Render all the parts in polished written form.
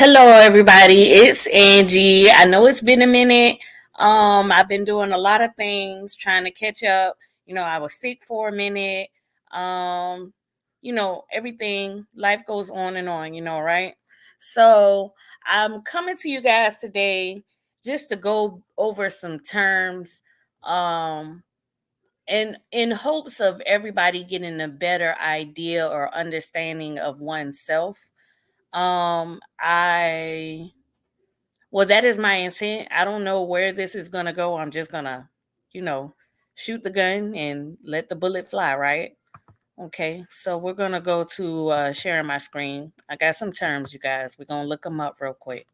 Hello, everybody. It's Angie. I know it's been a minute. I've been doing a lot of things, trying to catch up. I was sick for a minute. Um, everything. Life goes on and on. Right? So I'm coming to you guys today just to go over some terms. And in hopes of everybody getting a better idea or understanding of oneself. I Well, that is my intent. I don't know where this is gonna go. I'm just gonna, you know, shoot the gun and let the bullet fly, right? Okay, so we're gonna go to sharing my screen. I got some terms, you guys. We're gonna look them up real quick.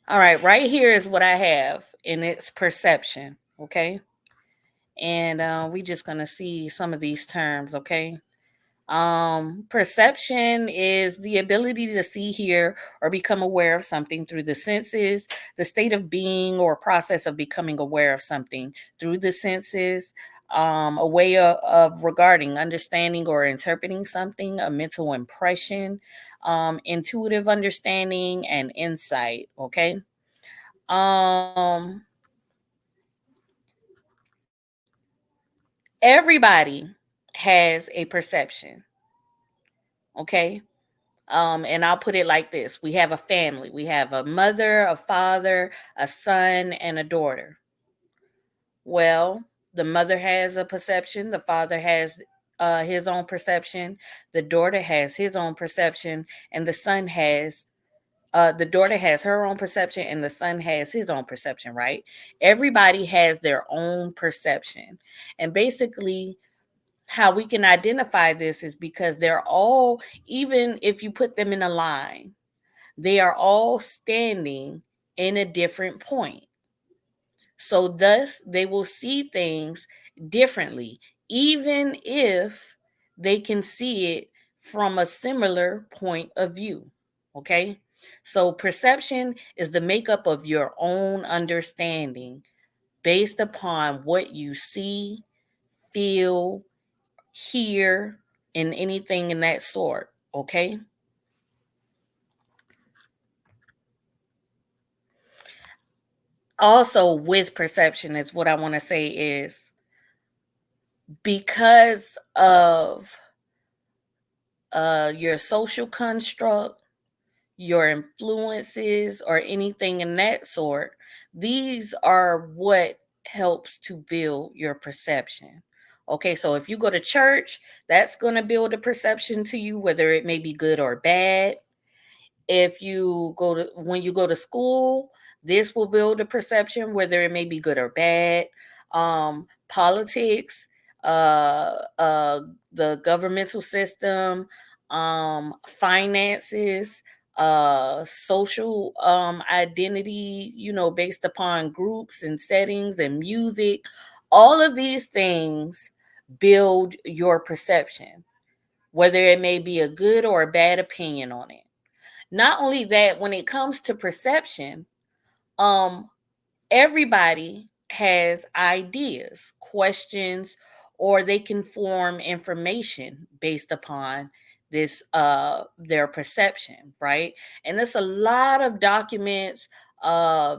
All right, right here is what I have, and it's perception. Okay, and we just gonna see some of these terms. Okay. Perception is the ability to see, hear, or become aware of something through the senses, the state of being or process of becoming aware of something through the senses, a way of regarding, understanding, or interpreting something, a mental impression, intuitive understanding, and insight. Okay. Um, Everybody has a perception. Okay. And I'll put it like this: we have a family, we have a mother, a father, a son, and a daughter. Well, the mother has a perception, the father has his own perception, the daughter has his own perception, and the daughter has her own perception, and the son has his own perception, right? Everybody has their own perception. And basically, how we can identify this is because they're all, even if you put them in a line, they are all standing in a different point. So, thus, they will see things differently, even if they can see it from a similar point of view. Okay. So, perception is the makeup of your own understanding based upon what you see, feel, hear, and anything in that sort. Okay. Also, with perception, is what I want to say is because of your social construct, your influences, or anything in that sort, these are what helps to build your perception. Okay, so if you go to church, that's going to build a perception to you, whether it may be good or bad. If you go to When you go to school, this will build a perception, whether it may be good or bad. Politics, the governmental system, finances, social identity, based upon groups and settings and music. All of these things build your perception, whether it may be a good or a bad opinion on it. Not only that, when it comes to perception, um, everybody has ideas, questions, or they can form information based upon this their perception, right? And there's a lot of documents,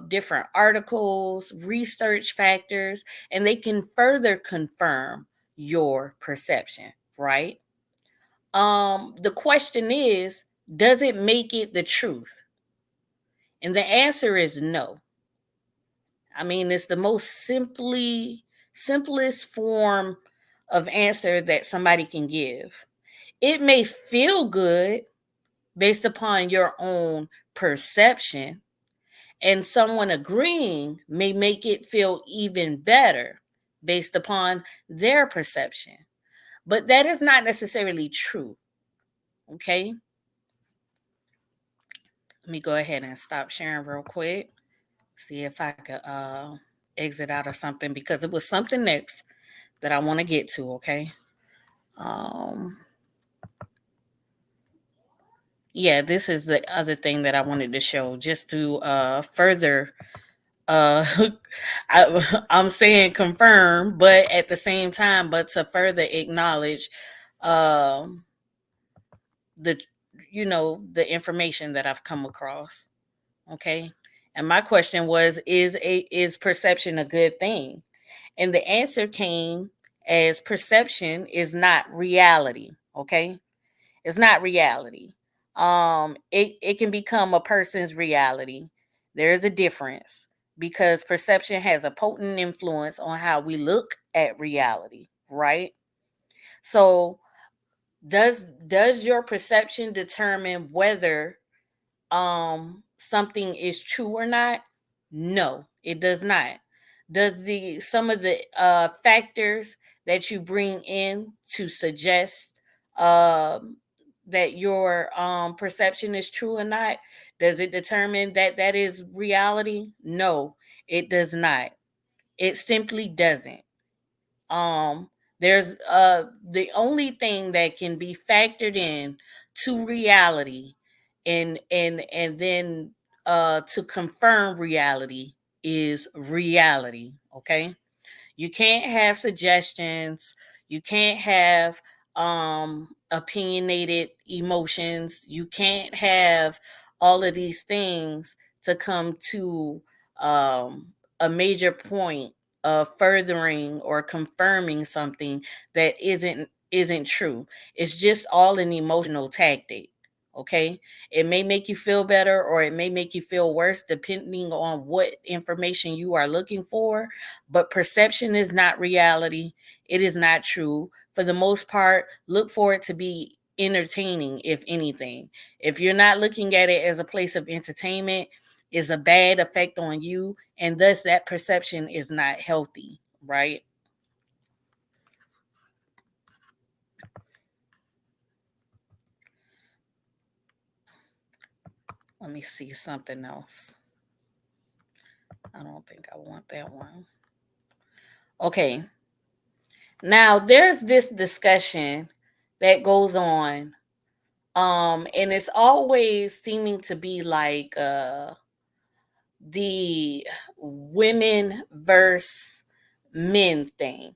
different articles, research factors, and they can further confirm your perception, right? The question is, does it make it the truth? And the answer is no. I mean, it's the simplest form of answer that somebody can give. It may feel good based upon your own perception, and someone agreeing may make it feel even better based upon their perception. But that is not necessarily true. Okay. Let me go ahead and stop sharing real quick. See if I could exit out of something, because it was something next that I want to get to. Okay. Um, yeah, this is the other thing that I wanted to show, just to further. Uh, I'm saying confirm, but at the same time, but to further acknowledge um the the information that I've come across. Okay. And my question was, is perception a good thing? And the answer came as perception is not reality. Okay. It's not reality. It can become a person's reality. There is a difference because perception has a potent influence on how we look at reality, right? So does your perception determine whether something is true or not? No, it does not. Does the some of the factors that you bring in to suggest um that your perception is true or not, does it determine that that is reality? No, it does not. It simply doesn't. um there's the only thing that can be factored in to reality and then to confirm reality is reality. Okay. You can't have suggestions. You can't have opinionated emotions. You can't have all of these things to come to a major point of furthering or confirming something that isn't true. It's just all an emotional tactic. Okay. It may make you feel better or it may make you feel worse depending on what information you are looking for, but perception is not reality. It is not true. For the most part, look for it to be entertaining, if anything. If you're not looking at it as a place of entertainment, is a bad effect on you, and thus that perception is not healthy, right? Let me see something else. I don't think I want that one. Okay. Now there's this discussion that goes on, and it's always seeming to be like the women versus men thing.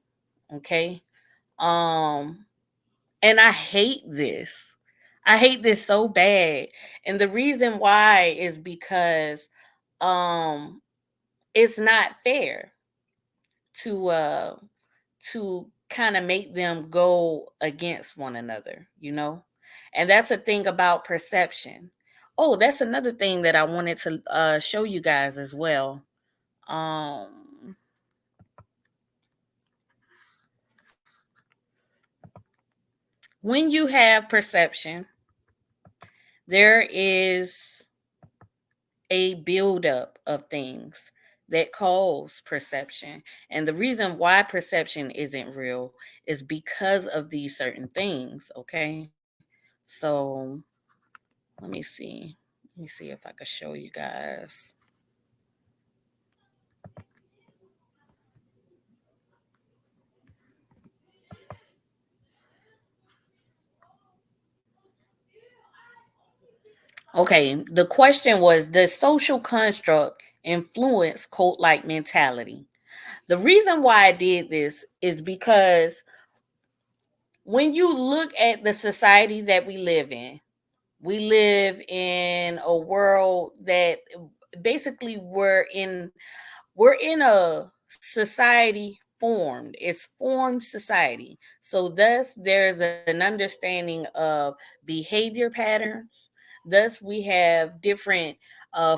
Okay. um and I hate this. I hate this so bad. And the reason why is because um it's not fair to kind of make them go against one another, you know? And that's a thing about perception. Oh, that's another thing that I wanted to show you guys as well. Um, when you have perception, there is a buildup of things that cause perception. And the reason why perception isn't real is because of these certain things. Okay. So let me see. Let me see if I could show you guys. Okay. The question was, does social construct influence cult like mentality? The reason why I did this is because when you look at the society that we live in a world that basically we're in a society formed. It's formed society. So thus there's an understanding of behavior patterns. Thus we have different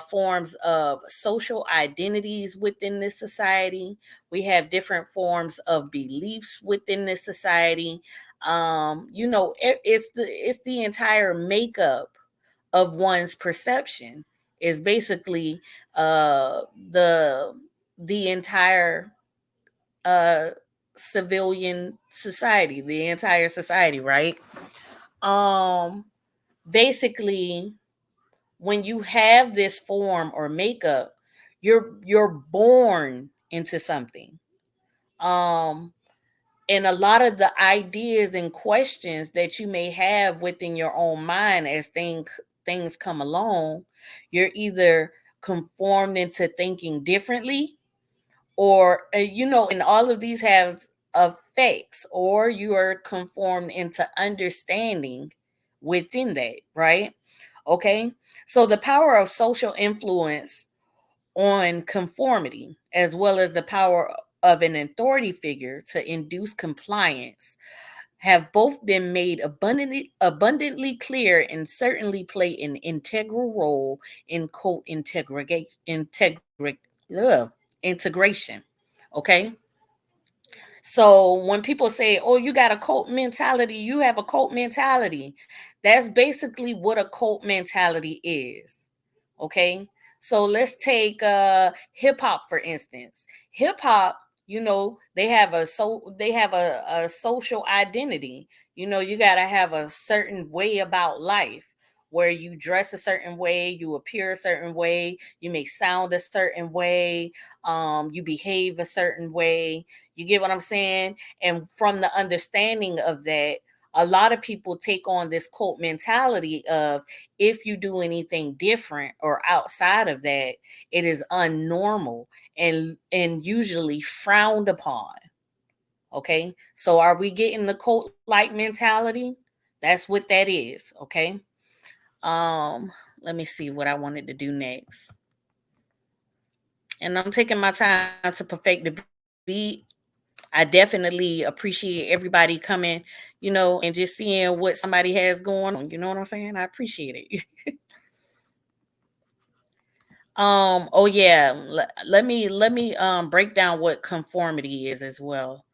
forms of social identities within this society. We have different forms of beliefs within this society. It's the entire makeup of one's perception is basically uh the the entire uh civilian society, the entire society, right? um Basically, when you have this form or makeup, you're born into something. um and a lot of the ideas and questions that you may have within your own mind as things come along, you're either conformed into thinking differently, or and all of these have affects, or you are conformed into understanding within that, right? Okay. So the power of social influence on conformity, as well as the power of an authority figure to induce compliance, have both been made abundantly clear and certainly play an integral role in quote integration. Okay. So when people say, "Oh, you got a cult mentality," you have a cult mentality. That's basically what a cult mentality is. Okay. So let's take hip hop for instance. Hip hop, they have a social identity. You got to have a certain way about life, where you dress a certain way, you appear a certain way, you may sound a certain way, you behave a certain way. You get what I'm saying? And from the understanding of that, a lot of people take on this cult mentality of, if you do anything different or outside of that, it is unnormal and usually frowned upon. Okay. So are we getting the cult like mentality? That's what that is. Okay. Um, Let me see what I wanted to do next. And I'm taking my time to perfect the beat. I definitely appreciate everybody coming, and just seeing what somebody has going on. You know what I'm saying? I appreciate it. Oh yeah. Let me break down what conformity is as well.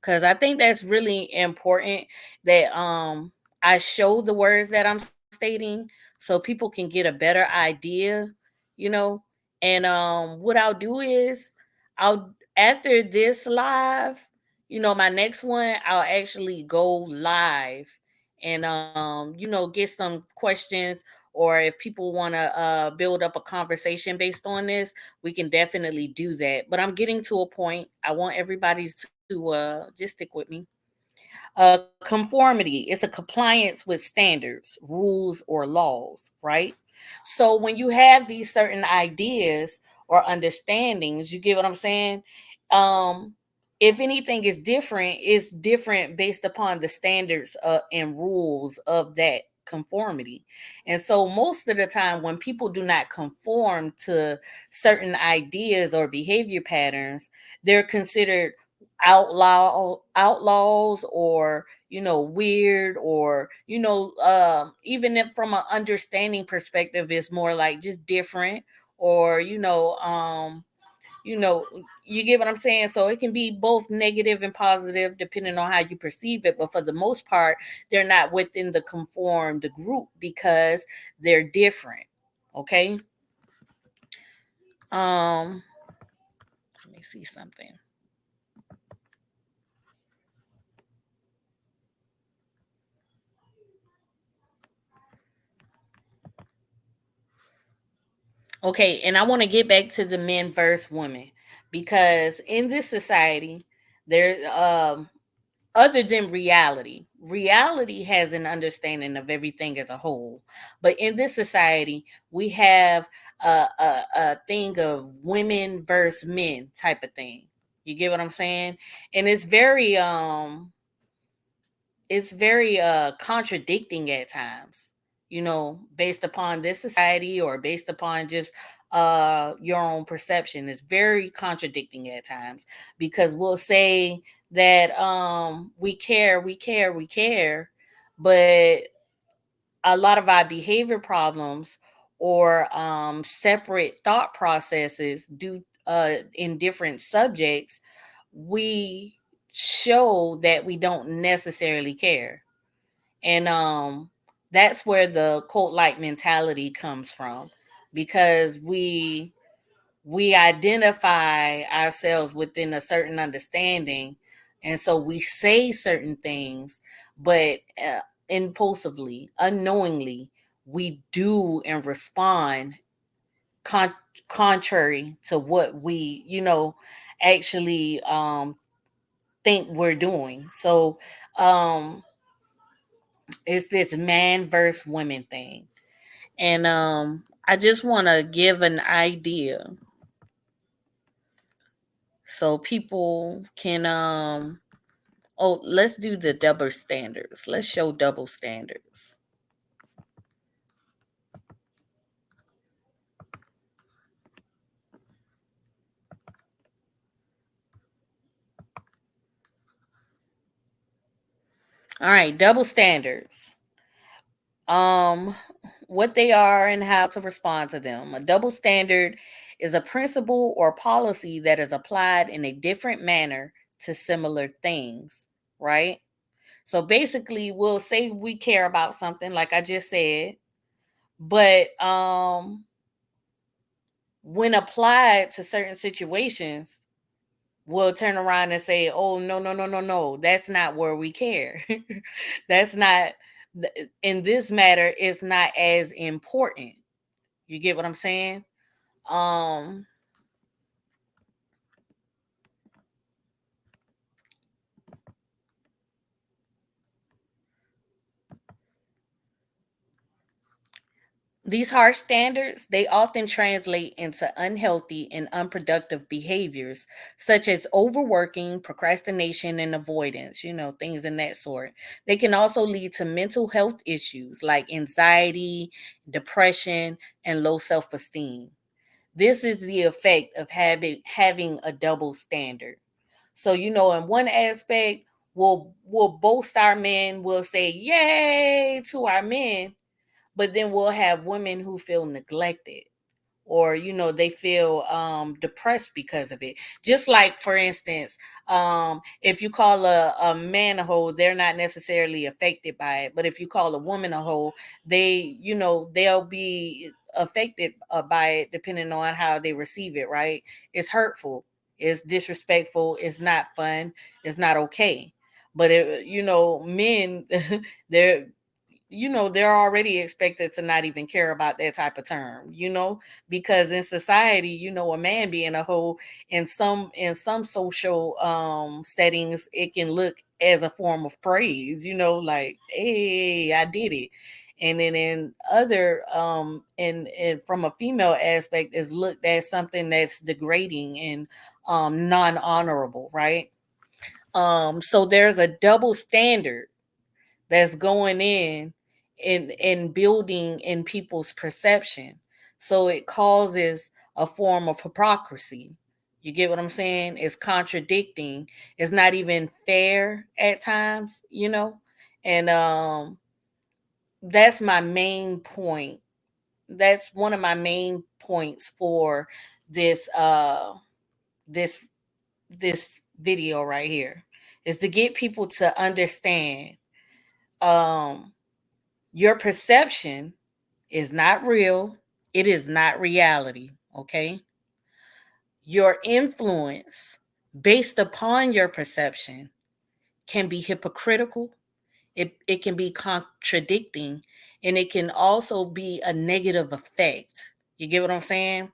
Cause I think that's really important that I show the words that I'm stating so people can get a better idea, you know. And what I'll do is, I'll after this live, my next one, I'll actually go live and get some questions, or if people want to build up a conversation based on this, we can definitely do that. But I'm getting to a point. I want everybody to just stick with me. Conformity is a compliance with standards, rules, or laws, right? So when you have these certain ideas or understandings, you get what I'm saying? Um, if anything is different, it's different based upon the standards and rules of that conformity. And so most of the time, when people do not conform to certain ideas or behavior patterns, they're considered outlaws, or weird, or even if from an understanding perspective, it's more like just different, or you know you get what I'm saying. So it can be both negative and positive depending on how you perceive it, but for the most part, they're not within the conformed group because they're different. Okay. Let me see something. Okay, and I want to get back to the men versus women, because in this society, there other than reality has an understanding of everything as a whole. But in this society, we have a thing of women versus men type of thing. You get what I'm saying? And it's very contradicting at times, based upon this society or based upon just your own perception. It's very contradicting at times, because we'll say that we care, but a lot of our behavior problems or separate thought processes do in different subjects, we show that we don't necessarily care. And that's where the cult like mentality comes from, because we identify ourselves within a certain understanding, and so we say certain things, but impulsively, unknowingly, we do and respond con- contrary to what we actually think we're doing. So um it's this man versus women thing. And I just want to give an idea so people can Oh, let's do the double standards. Let's show double standards. All right, double standards. Um, what they are and how to respond to them. A double standard is a principle or policy that is applied in a different manner to similar things, right? So basically, we'll say we care about something, like I just said, but when applied to certain situations, we'll turn around and say, "Oh, no, no, no, no, no, that's not where we care. That's not in this matter. It's not as important." You get what I'm saying? Um, these harsh standards, they often translate into unhealthy and unproductive behaviors such as overworking, procrastination, and avoidance, things in that sort. They can also lead to mental health issues like anxiety, depression, and low self-esteem. This is the effect of having a double standard. So, in one aspect, we'll boast our men, we'll say yay to our men, but then we'll have women who feel neglected, or they feel depressed because of it. Just like, for instance, if you call a man a hoe, they're not necessarily affected by it, but if you call a woman a hoe, they'll be affected by it, depending on how they receive it, right? It's hurtful, it's disrespectful, it's not fun, it's not okay. But men, they're they're already expected to not even care about that type of term, because in society, a man being a hoe, in some social settings, it can look as a form of praise, like, hey, I did it. And then in other and from a female aspect, is looked at something that's degrading and non-honorable, right? So there's a double standard that's going in building in people's perception. So it causes a form of hypocrisy. You get what I'm saying? It's contradicting. It's not even fair at times. And that's my main point. That's one of my main points for this this this video right here, is to get people to understand um your perception is not real. It is not reality. Okay. Your influence based upon your perception can be hypocritical. It can be contradicting, and it can also be a negative effect. You get what I'm saying?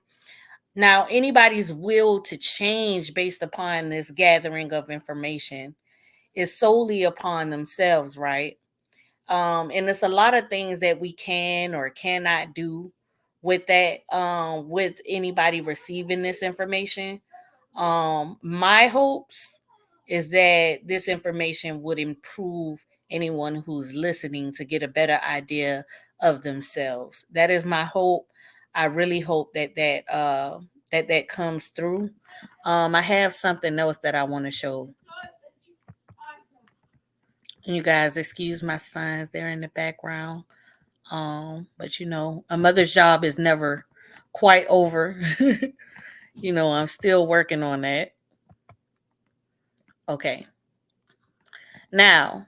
Now, anybody's will to change based upon this gathering of information is solely upon themselves, right? And it's a lot of things that we can or cannot do with that, with anybody receiving this information. My hopes is that this information would improve anyone who's listening to get a better idea of themselves. That is my hope. I really hope that comes through. I have something else that I want to show. You guys, excuse my sons, they're in the background. But a mother's job is never quite over. I'm still working on that. Okay. Now,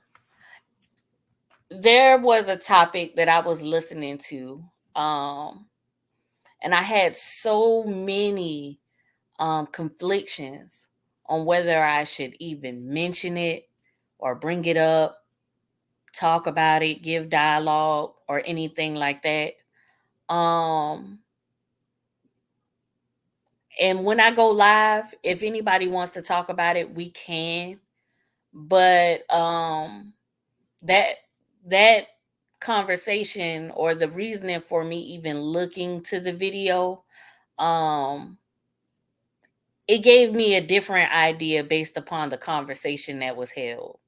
there was a topic that I was listening to, and I had so many conflictions on whether I should even mention it or bring it up, talk about it, give dialogue, or anything like that. Um, and when I go live, if anybody wants to talk about it, we can. But that that conversation, or the reasoning for me even looking to the video, um it gave me a different idea based upon the conversation that was held.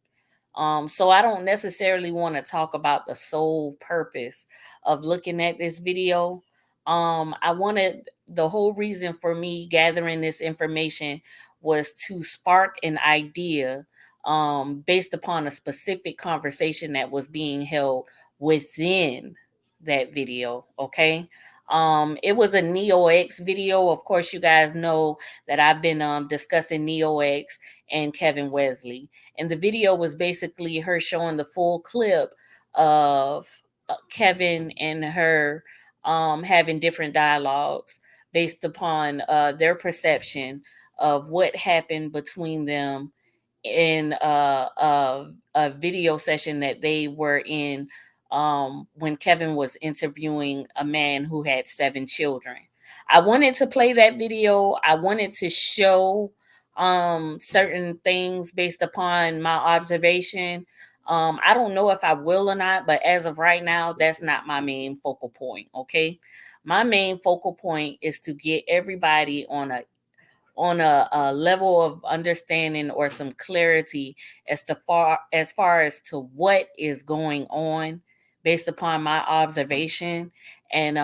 So I don't necessarily want to talk about the sole purpose of looking at this video. I wanted the whole reason for me gathering this information was to spark an idea based upon a specific conversation that was being held within that video. Okay. It was a NeoX video. Of course, you guys know that I've been discussing NeoX and Kevin Wesley. And the video was basically her showing the full clip of Kevin and her having different dialogues based upon their perception of what happened between them in a video session that they were in when Kevin was interviewing a man who had 7 children. I wanted to play that video. I wanted to show certain things based upon my observation. I don't know if I will or not, but as of right now, that's not my main focal point. Okay. My main focal point is to get everybody on a level of understanding or some clarity as far as to what is going on based upon my observation, and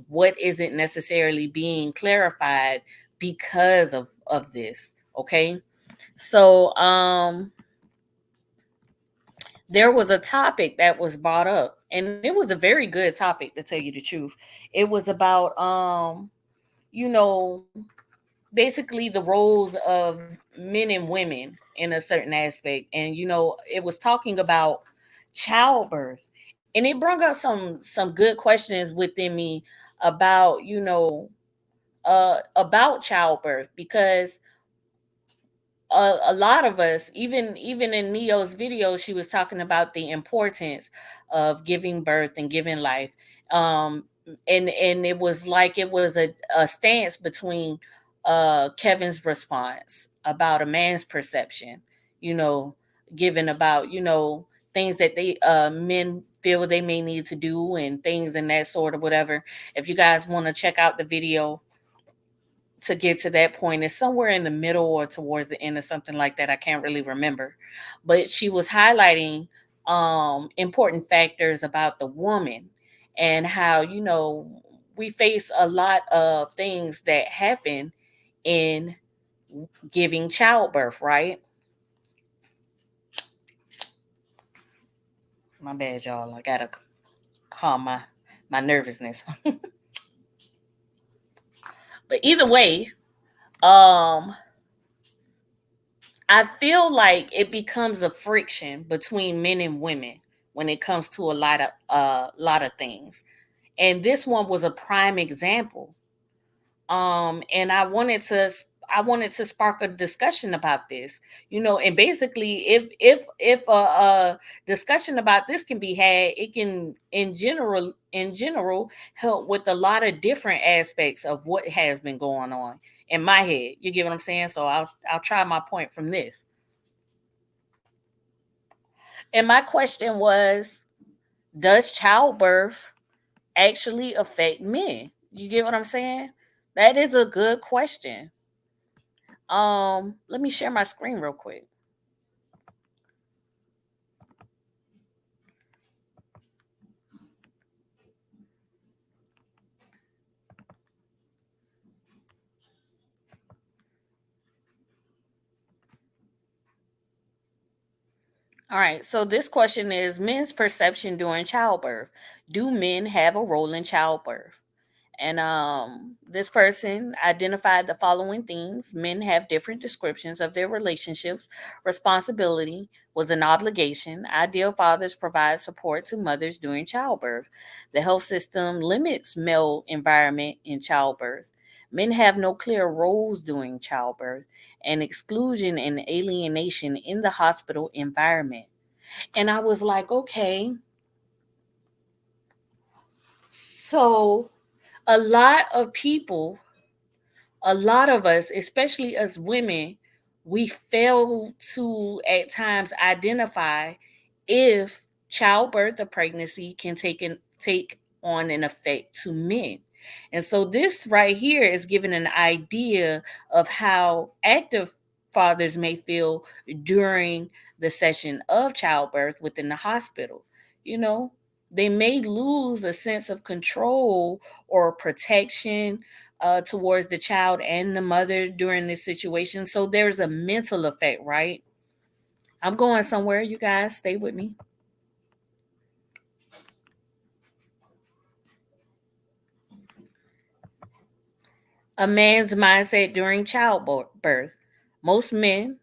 what isn't necessarily being clarified because of this. Okay. So there was a topic that was brought up, and it was a very good topic, to tell you the truth. It was about you know basically the roles of men and women in a certain aspect. And it was talking about childbirth, and it brought up some good questions within me about about childbirth, because a lot of us, even in Neo's video, she was talking about the importance of giving birth and giving life. um and it was like it was a stance between Kevin's response about a man's perception, you know given about things that they men feel they may need to do, and things in that sort of whatever. If you guys want to check out the video to get to that point, it's somewhere in the middle or towards the end or something like that. I can't really remember. But she was highlighting important factors about the woman, and how we face a lot of things that happen in giving childbirth, right? My bad, y'all. I gotta calm my nervousness. But either way, um I feel like it becomes a friction between men and women when it comes to a lot of things. And this one was a prime example. And I wanted to spark a discussion about this. And basically, if a discussion about this can be had, it can in general help with a lot of different aspects of what has been going on in my head. You get what I'm saying? So I'll try my point from this. And my question was, does childbirth actually affect men? You get what I'm saying? That is a good question. Let me share my screen real quick. All right, so this question is men's perception during childbirth. Do men have a role in childbirth? And this person identified the following things: men have different descriptions of their relationships. Responsibility was an obligation. Ideal fathers provide support to mothers during childbirth. The health system limits male environment in childbirth. Men have no clear roles during childbirth, and exclusion and alienation in the hospital environment. And I was like, okay, so a lot of people, a lot of us, especially us women, we fail to at times identify if childbirth or pregnancy can take on an effect to men. And so this right here is giving an idea of how active fathers may feel during the session of childbirth within the hospital. You know, they may lose a sense of control or protection towards the child and the mother during this situation. So there's a mental effect, right? I'm going somewhere. You guys stay with me. A man's mindset during childbirth. Most men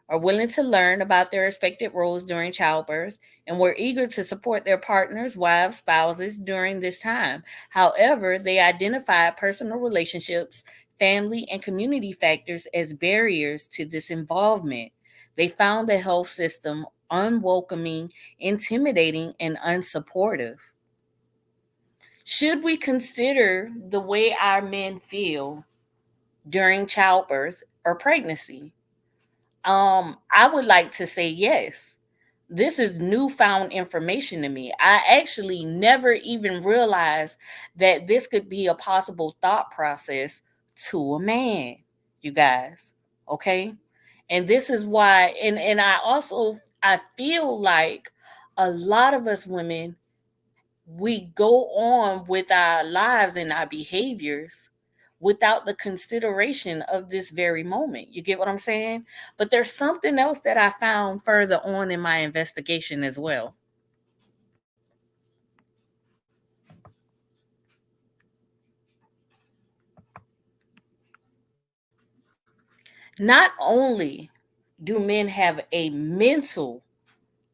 are willing to learn about their expected roles during childbirth and were eager to support their partners, wives, spouses during this time. However, they identified personal relationships, family, and community factors as barriers to this involvement. They found the health system unwelcoming, intimidating, and unsupportive. Should we consider the way our men feel during childbirth or pregnancy? I would like to say yes. This is newfound information to me. I actually never even realized that this could be a possible thought process to a man, you guys. Okay? And this is why and I feel like a lot of us women, we go on with our lives and our behaviors without the consideration of this very moment. You get what I'm saying? But there's something else that I found further on in my investigation as well. Not only do men have a mental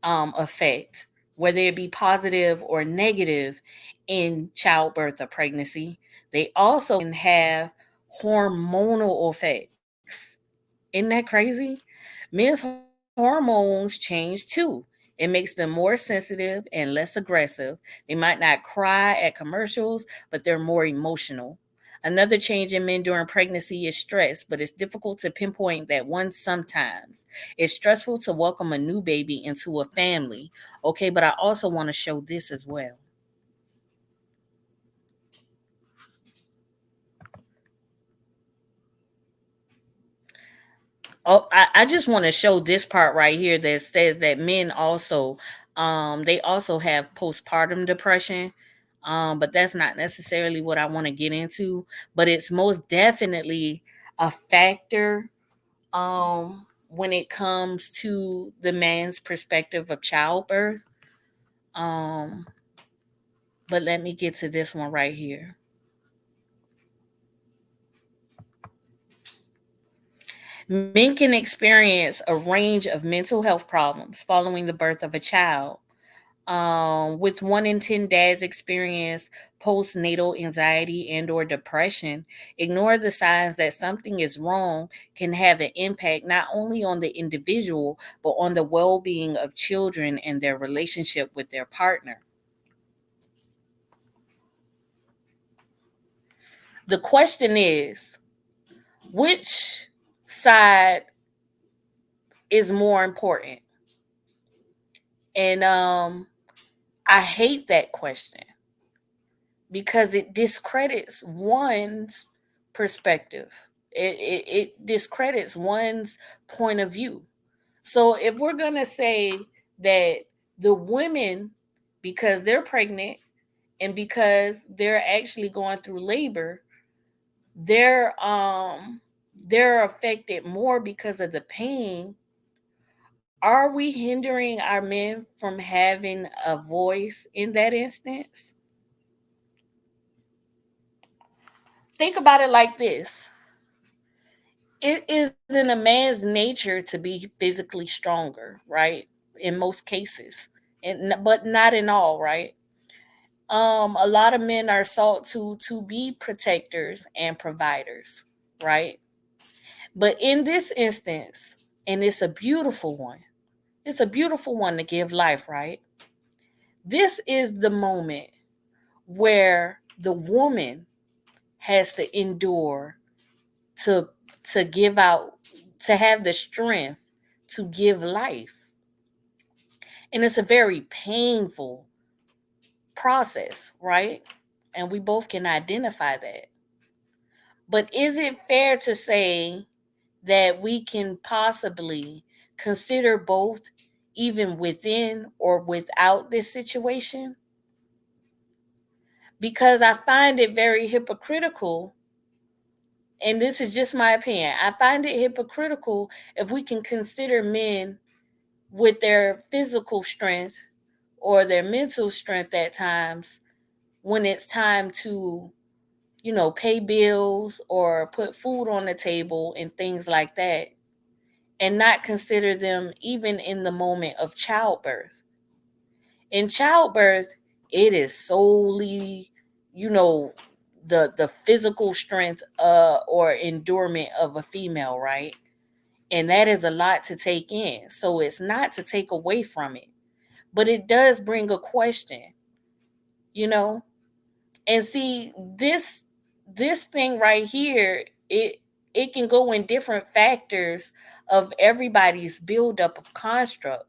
effect, whether it be positive or negative in childbirth or pregnancy, they also can have hormonal effects. Isn't that crazy? Men's hormones change too. It makes them more sensitive and less aggressive. They might not cry at commercials, but they're more emotional. Another change in men during pregnancy is stress, but it's difficult to pinpoint that one sometimes. It's stressful to welcome a new baby into a family. Okay, but I also want to show this as well. Oh, I just want to show this part right here that says that men also they also have postpartum depression. But that's not necessarily what I want to get into, but it's most definitely a factor when it comes to the man's perspective of childbirth. Um but let me get to this one right here. Men can experience a range of mental health problems following the birth of a child. With 1 in 10 dads experience postnatal anxiety and or depression. Ignore the signs that something is wrong can have an impact not only on the individual but on the well-being of children and their relationship with their partner. The question is, which side is more important? And I hate that question because it discredits one's perspective. It discredits one's point of view. So if we're gonna say that the women, because they're pregnant and because they're actually going through labor, they're um they're affected more because of the pain. Are we hindering our men from having a voice in that instance? Think about it like this. It is in a man's nature to be physically stronger, right? In most cases, but not in all, right? A lot of men are sought to be protectors and providers, right? But in this instance, and it's a beautiful one, it's a beautiful one to give life, right? This is the moment where the woman has to endure to to give out, to have the strength to give life. And it's a very painful process, right? And we both can identify that. But is it fair to say that we can possibly consider both, even within or without this situation? Because I find it very hypocritical, and this is just my opinion. I find it hypocritical if we can consider men with their physical strength or their mental strength at times when it's time to, pay bills or put food on the table and things like that, and not consider them even in the moment of childbirth. In childbirth, it is solely, you know, the physical strength or endurance of a female, right? And that is a lot to take in. So it's not to take away from it, but it does bring a question, you know? And see, this thing right here, it can go in different factors of everybody's buildup of construct,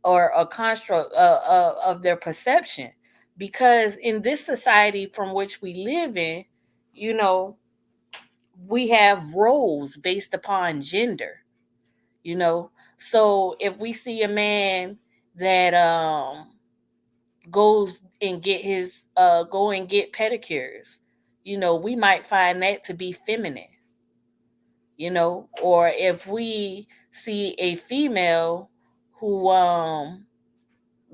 or a construct of their perception. Because in this society from which we live in, you know, we have roles based upon gender, you know. So if we see a man that goes and get his go and get pedicures, we might find that to be feminine, or if we see a female who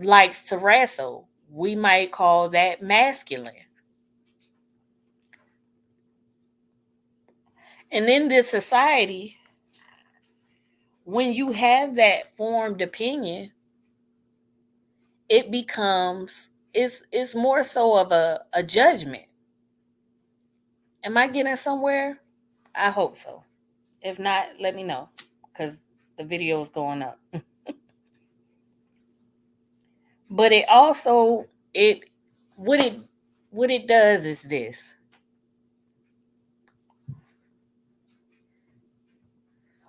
likes to wrestle, we might call that masculine. And in this society, when you have that formed opinion, it becomes, it's more so of a judgment. Am I getting somewhere? I hope so. If not, let me know, because the video is going up. But it also, it what it what it does is this.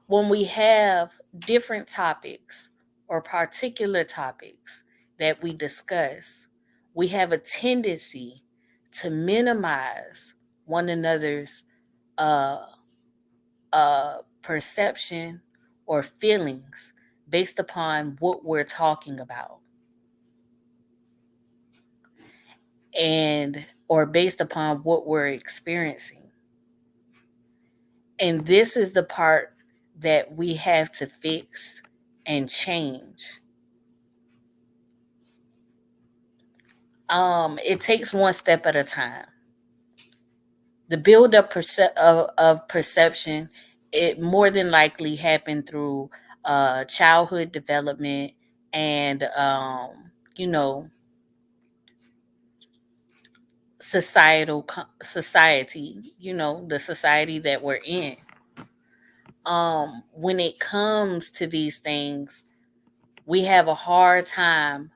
When we have different topics or particular topics that we discuss, we have a tendency to minimize one another's uh, perception or feelings based upon what we're talking about, and or based upon what we're experiencing. And this is the part that we have to fix and change. It takes one step at a time. The buildup of perception, it more than likely happened through childhood development and you know society, the society that we're in. When it comes to these things, we have a hard time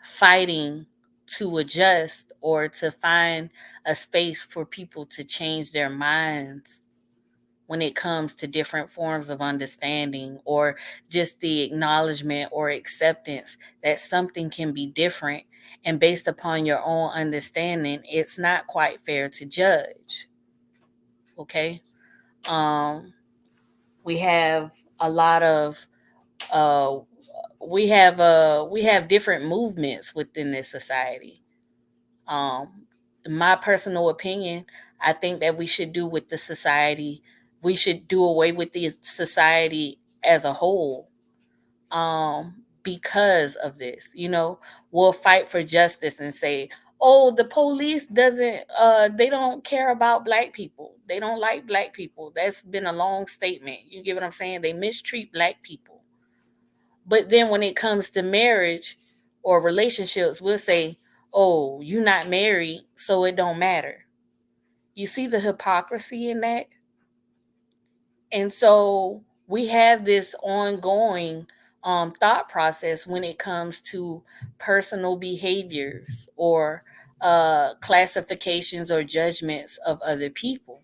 fighting to adjust or to find a space for people to change their minds when it comes to different forms of understanding, or just the acknowledgement or acceptance that something can be different, and based upon your own understanding, it's not quite fair to judge. Okay. um we have a lot of uh we have different movements within this society. um in my personal opinion, I think that we should do with the society, we should do away with the society as a whole. Because of this, we'll fight for justice and say, oh, the police doesn't they don't care about black people, they don't like black people. That's been a long statement, you get what I'm saying? They mistreat black people. But then when it comes to marriage or relationships, we'll say, oh, you're not married, so it don't matter. You see the hypocrisy in that? And so we have this ongoing thought process when it comes to personal behaviors or classifications or judgments of other people,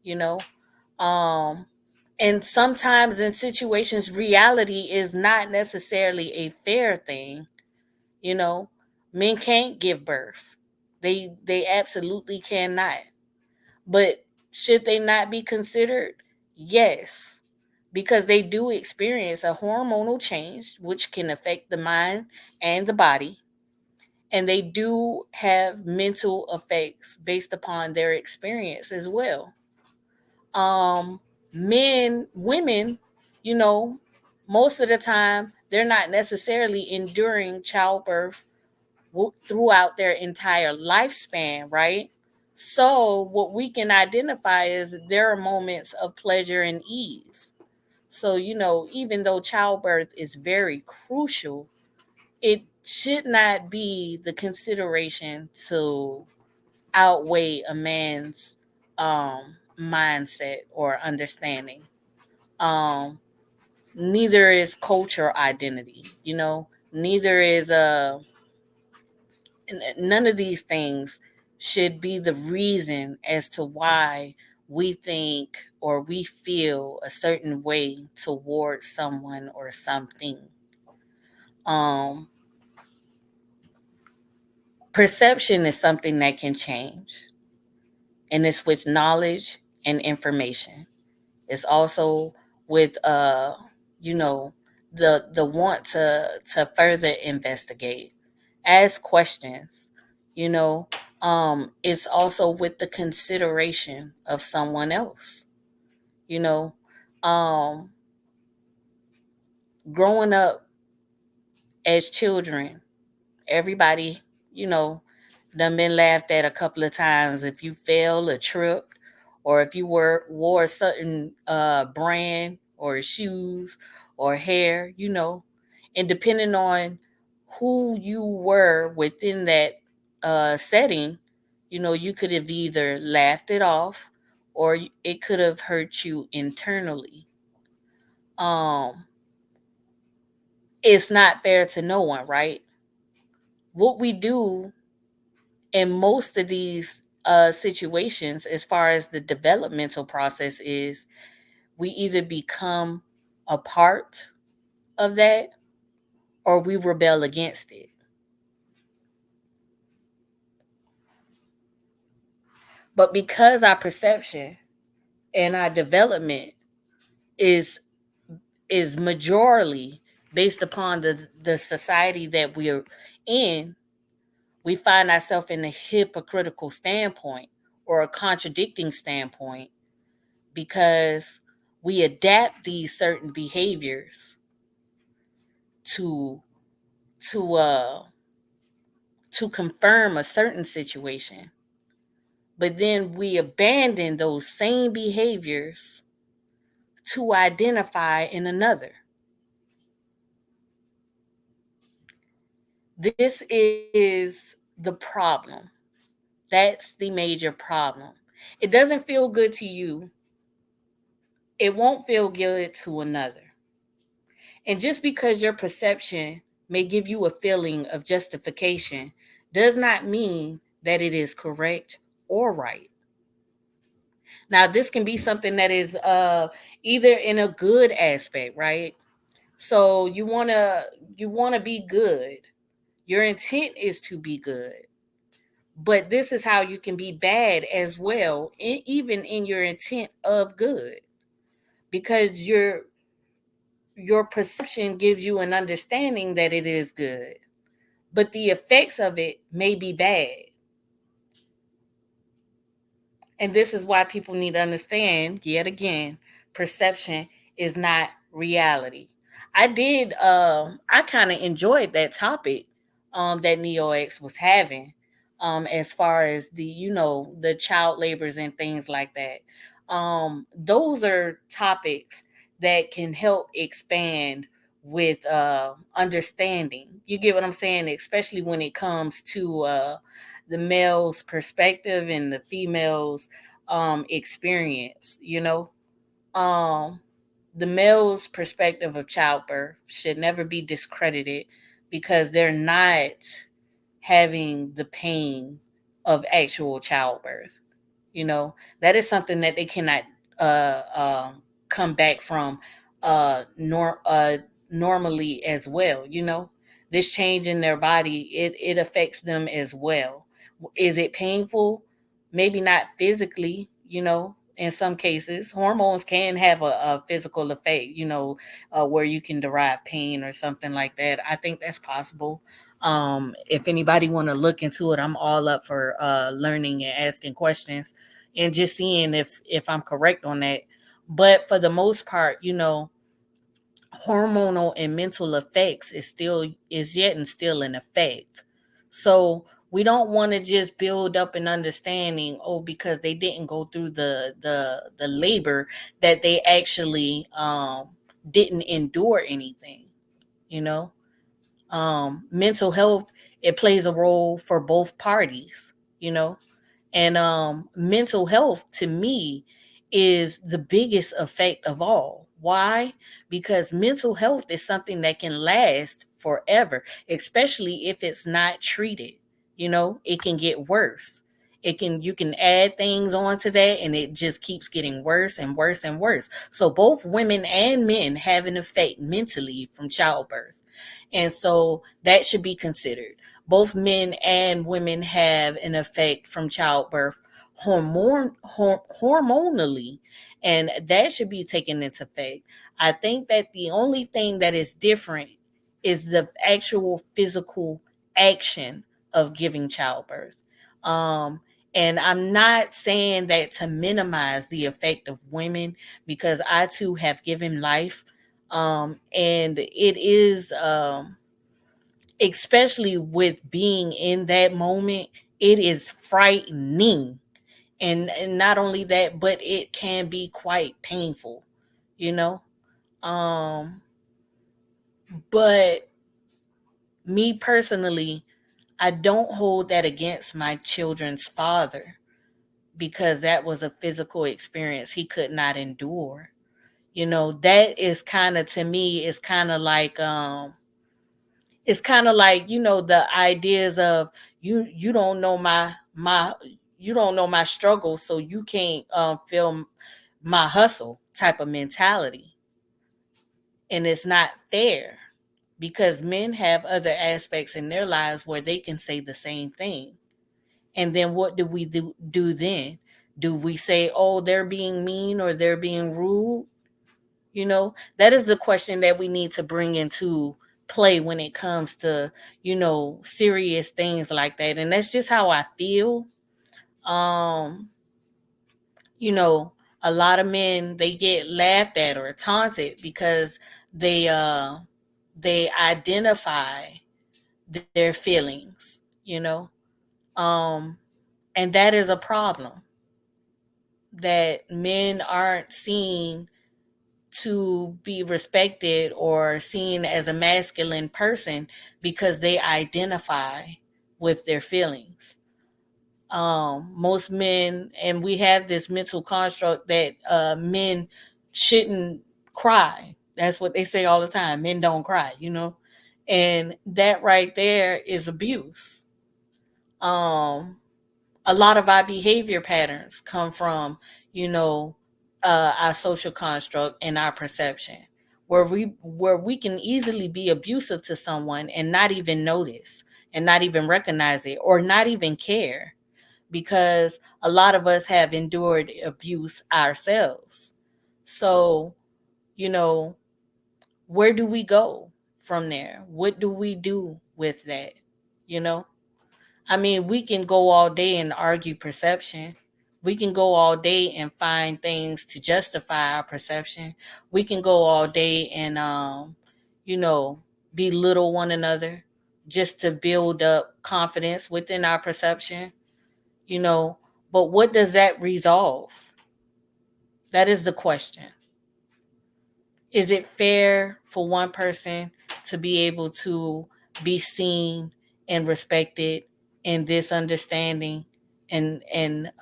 you know? Um, and sometimes in situations, reality is not necessarily a fair thing. You know, men can't give birth. They absolutely cannot. But should they not be considered? Yes, because they do experience a hormonal change, which can affect the mind and the body. And they do have mental effects based upon their experience as well. Um, women, you know, most of the time, they're not necessarily enduring childbirth throughout their entire lifespan, right? So, what we can identify is there are moments of pleasure and ease. So, even though childbirth is very crucial, it should not be the consideration to outweigh a man's mindset or understanding. Um, Neither is culture identity, neither is none of these things should be the reason as to why we think or we feel a certain way towards someone or something. Um, Perception is something that can change, and it's with knowledge and information. It's also with you know, the want to further investigate, ask questions, you know. It's also with the consideration of someone else, you know. Um, Growing up as children, everybody, you know, done been laughed at a couple of times if you fell or tripped, or if you wore a certain brand or shoes or hair, and depending on who you were within that setting, you could have either laughed it off or it could have hurt you internally. Um, it's not fair to no one, right? What we do in most of these situations, as far as the developmental process, is we either become a part of that or we rebel against it. But because our perception and our development is is majorly based upon the society that we're in, we find ourselves in a hypocritical standpoint or a contradicting standpoint because we adapt these certain behaviors to to uh to confirm a certain situation, but then we abandon those same behaviors to identify in another. This is the problem. That's the major problem. It doesn't feel good to you, it won't feel good to another. And just because your perception may give you a feeling of justification does not mean that it is correct or right. Now, this can be something that is either in a good aspect, right? So you want to be good. Your intent is to be good. But this is how you can be bad as well, even in your intent of good, because your perception gives you an understanding that it is good, but the effects of it may be bad. And this is why people need to understand, yet again, perception is not reality. I kind of enjoyed that topic that NeoX was having, as far as the child labors and things like that. Those are topics that can help expand with understanding. You get what I'm saying? Especially when it comes to the male's perspective and the female's experience, um the male's perspective of childbirth should never be discredited because they're not having the pain of actual childbirth. That is something that they cannot uh, uh, come back from normally as well. This change in their body, it affects them as well. Is it painful? Maybe not physically. in some cases, hormones can have a physical effect, where you can derive pain or something like that. I think that's possible. If anybody want to look into it, I'm all up for learning and asking questions and just seeing if I'm correct on that. But for the most part, hormonal and mental effects is yet and still in effect. So we don't want to just build up an understanding, because they didn't go through the labor, that they actually didn't endure anything, you know. Mental health, it plays a role for both parties, you know. And mental health, to me, is the biggest effect of all. Why? Because mental health is something that can last forever, especially if it's not treated. It can get worse. You can add things onto that, and it just keeps getting worse and worse and worse. So both women and men have an effect mentally from childbirth. And so that should be considered. Both men and women have an effect from childbirth hormonally, and that should be taken into effect. I think that the only thing that is different is the actual physical action of giving childbirth. Um, and I'm not saying that to minimize the effect of women, because I too have given life. And it is, especially with being in that moment, it is frightening. And not only that, but it can be quite painful, you know. Um, but me personally, I don't hold that against my children's father, because that was a physical experience he could not endure. That is kind of, to me, it's kind of like the ideas of, you don't know my you don't know my struggle, so you can't feel my hustle type of mentality. And it's not fair, because men have other aspects in their lives where they can say the same thing. And then what do we do then? Do we say, oh, they're being mean or they're being rude? That is the question that we need to bring into play when it comes to, serious things like that. And that's just how I feel. Um, you know, a lot of men, they get laughed at or taunted because they identify their feelings, um, and that is a problem, that men aren't seen to be respected or seen as a masculine person because they identify with their feelings. Most men, and we have this mental construct that men shouldn't cry. That's what they say all the time. Men don't cry. And that right there is abuse. Um, a lot of our behavior patterns come from, you know, our social construct and our perception, where we can easily be abusive to someone and not even notice and not even recognize it or not even care, because a lot of us have endured abuse ourselves. So, you know, where do we go from there? What do we do with that? You know? I mean, we can go all day and argue perception. We can go all day and find things to justify our perception. We can go all day and, you know, belittle one another just to build up confidence within our perception, you know. But what does that resolve? That is the question. Is it fair for one person to be able to be seen and respected in this understanding, and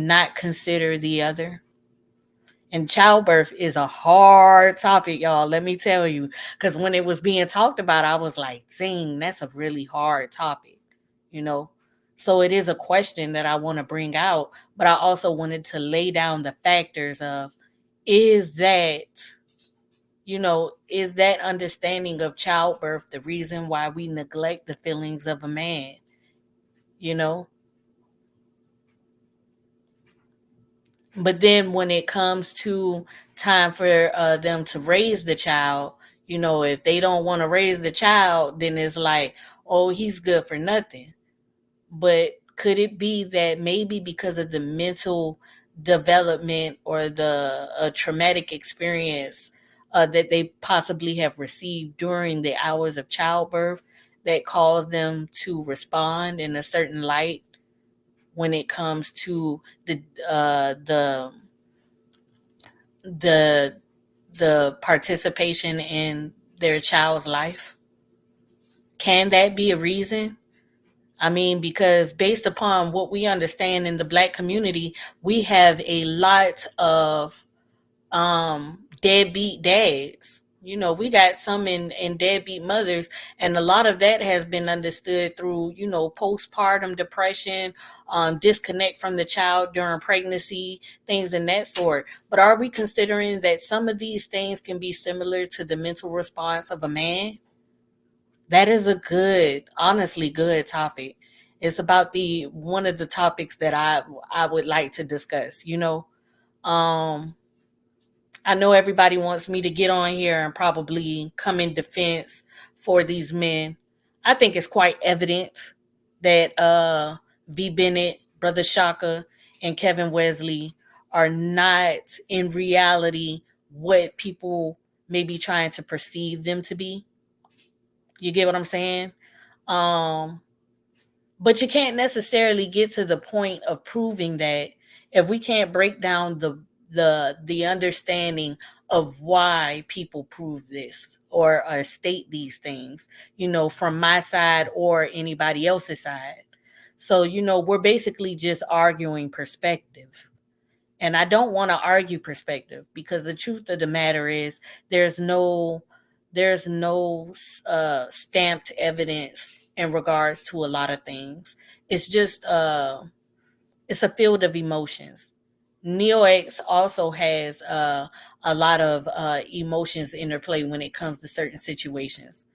not consider the other? And childbirth is a hard topic, y'all, let me tell you, because when it was being talked about, I was like, dang, that's a really hard topic, you know. So it is a question that I want to bring out, but I also wanted to lay down the factors of, is that, is that understanding of childbirth the reason why we neglect the feelings of a man? You know, But then when it comes to time for them to raise the child, if they don't want to raise the child, then it's like, oh, he's good for nothing. But could it be that maybe because of the mental development or the traumatic experience that they possibly have received during the hours of childbirth that caused them to respond in a certain light when it comes to uh, the the the participation in their child's life? Can that be a reason? I mean, because based upon what we understand in the Black community, we have a lot of deadbeat dads. We got some in deadbeat mothers, and a lot of that has been understood through, postpartum depression, disconnect from the child during pregnancy, things in that sort. But are we considering that some of these things can be similar to the mental response of a man? That is a good, honestly good topic. It's about the one of the topics that I would like to discuss. Um, I know everybody wants me to get on here and probably come in defense for these men. I think it's quite evident that V. Bennett, Brother Shaka, and Kevin Wesley are not in reality what people may be trying to perceive them to be. You get what I'm saying? Um, but you can't necessarily get to the point of proving that if we can't break down the understanding of why people prove this or state these things, from my side or anybody else's side. So, we're basically just arguing perspective. And I don't want to argue perspective, because the truth of the matter is there's no there's no stamped evidence in regards to a lot of things. It's just it's a field of emotions. Neo-X also has a lot of emotions interplay when it comes to certain situations.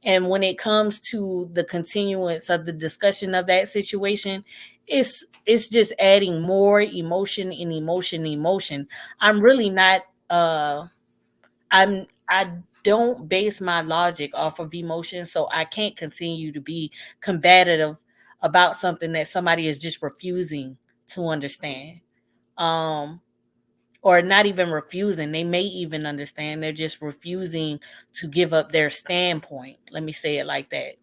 And when it comes to the continuance of the discussion of that situation, it's just adding more emotion and emotion and emotion. I'm really not I don't base my logic off of emotion, so I can't continue to be combative about something that somebody is just refusing to understand. Um or not even refusing. They may even understand. They're just refusing to give up their standpoint. Let me say it like that.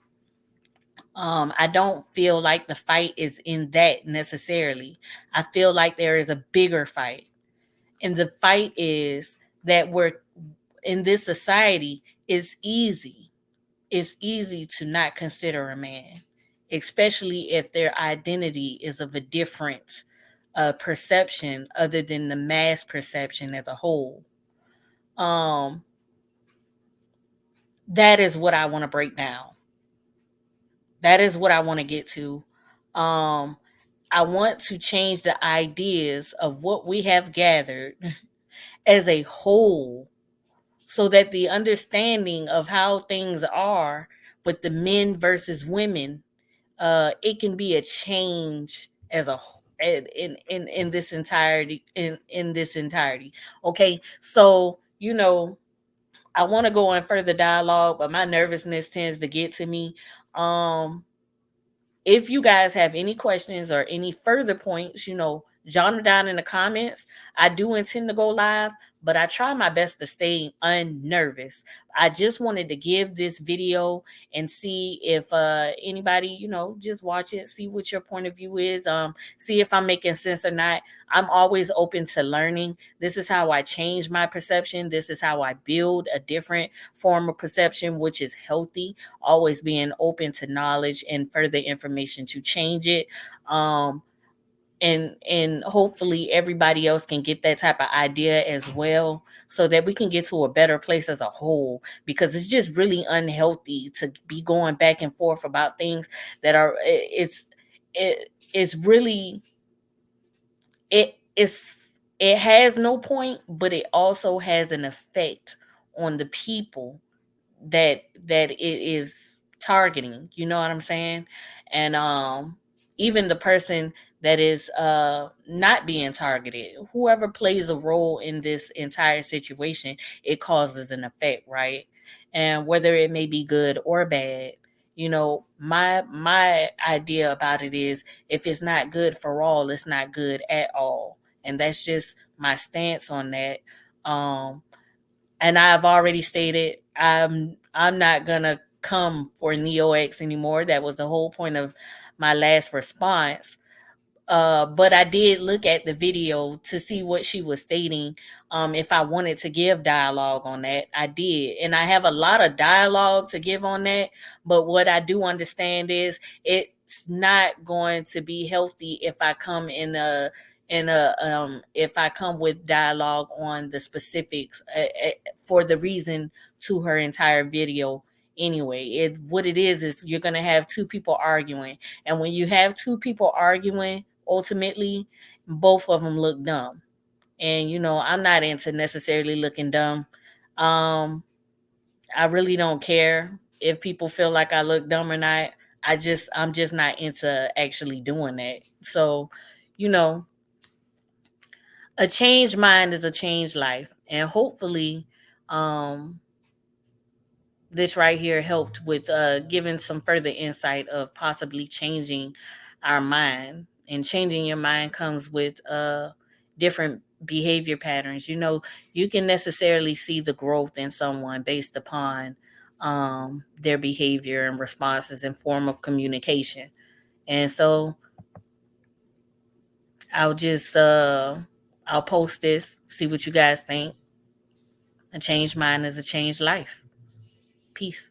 I don't feel like the fight is in that necessarily. I feel like there is a bigger fight. And the fight is that we're in this society, it's easy. It's easy to not consider a man, especially if their identity is of a different perception other than the mass perception as a whole. Um, that is what I want to break down. That is what I want to get to. Um, I want to change the ideas of what we have gathered as a whole, so that the understanding of how things are with the men versus women, it can be a change as a in this entirety, in this entirety. Okay, so I want to go on further dialogue, but my nervousness tends to get to me. um if you guys have any questions or any further points, jot them down in the comments. I do intend to go live, but I try my best to stay unnervous. I just wanted to give this video and see if anybody, just watch it, see what your point of view is, see if I'm making sense or not. I'm always open to learning. This is how I change my perception. This is how I build a different form of perception, which is healthy, always being open to knowledge and further information to change it. And hopefully everybody else can get that type of idea as well, so that we can get to a better place as a whole, because it's just really unhealthy to be going back and forth about things that are it's really it's it has no point, but it also has an effect on the people that it is targeting. You know what I'm saying? And even the person that is not being targeted, whoever plays a role in this entire situation, it causes an effect, right? And whether it may be good or bad, my idea about it is, if it's not good for all, it's not good at all. And that's just my stance on that. And I've already stated, I'm not gonna come for NeoX anymore. That was the whole point of my last response. But I did look at the video to see what she was stating. If I wanted to give dialogue on that, I did. And I have a lot of dialogue to give on that. But what I do understand is, it's not going to be healthy if I come if I come with dialogue on the specifics, for the reason to her entire video. Anyway, what it is you're going to have two people arguing, and when you have two people arguing, ultimately both of them look dumb. And I'm not into necessarily looking dumb. I really don't care if people feel like I look dumb or not. I'm just not into actually doing that. So, you know, a changed mind is a changed life. And hopefully, um, this right here helped with giving some further insight of possibly changing our mind. And changing your mind comes with different behavior patterns. You can necessarily see the growth in someone based upon their behavior and responses in form of communication. And so I'll just I'll post this, see what you guys think. A changed mind is a changed life. Peace.